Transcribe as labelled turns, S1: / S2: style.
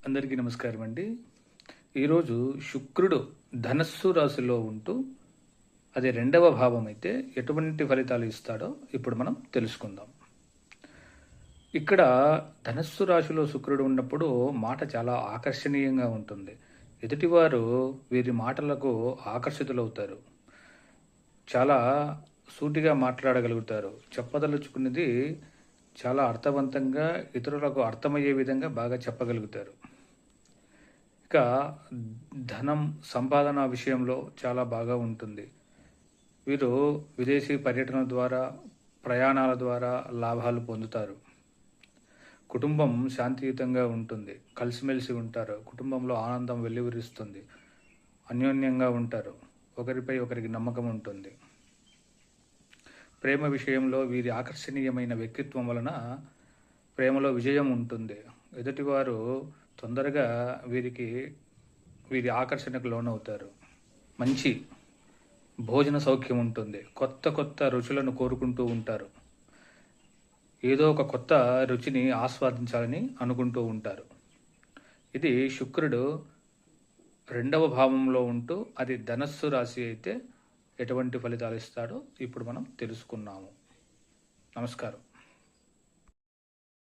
S1: అందరికీ నమస్కారం అండి. ఈరోజు శుక్రుడు ధనస్సు రాశిలో ఉంటూ అది రెండవ భావం అయితే ఎటువంటి ఫలితాలు ఇస్తాడో ఇప్పుడు మనం తెలుసుకుందాం. ఇక్కడ ధనస్సు రాశిలో శుక్రుడు ఉన్నప్పుడు మాట చాలా ఆకర్షణీయంగా ఉంటుంది. ఎదుటివారు వీరి మాటలకు ఆకర్షితులవుతారు. చాలా సూటిగా మాట్లాడగలుగుతారు. చెప్పదలుచుకున్నది చాలా అర్థవంతంగా ఇతరులకు అర్థమయ్యే విధంగా బాగా చెప్పగలుగుతారు. ఇక ధనం సంపాదన విషయంలో చాలా బాగా ఉంటుంది. వీరు విదేశీ పర్యటన ద్వారా, ప్రయాణాల ద్వారా లాభాలు పొందుతారు. కుటుంబం శాంతియుతంగా ఉంటుంది. కలిసిమెలిసి ఉంటారు. కుటుంబంలో ఆనందం వెల్లివిరుస్తుంది. అన్యోన్యంగా ఉంటారు. ఒకరిపై ఒకరికి నమ్మకం ఉంటుంది. ప్రేమ విషయంలో వీరి ఆకర్షణీయమైన వ్యక్తిత్వం వలన ప్రేమలో విజయం ఉంటుంది. ఎదుటివారు తొందరగా వీరి ఆకర్షణకు లోనవుతారు. మంచి భోజన సౌఖ్యం ఉంటుంది. కొత్త కొత్త రుచులను కోరుకుంటూ ఉంటారు. ఏదో ఒక కొత్త రుచిని ఆస్వాదించాలని అనుకుంటూ ఉంటారు. ఇది శుక్రుడు రెండవ భావంలో ఉంటూ అది ధనస్సు రాశి అయితే ఎటువంటి ఫలితాలు ఇస్తాడో ఇప్పుడు మనం తెలుసుకున్నాము. నమస్కారం.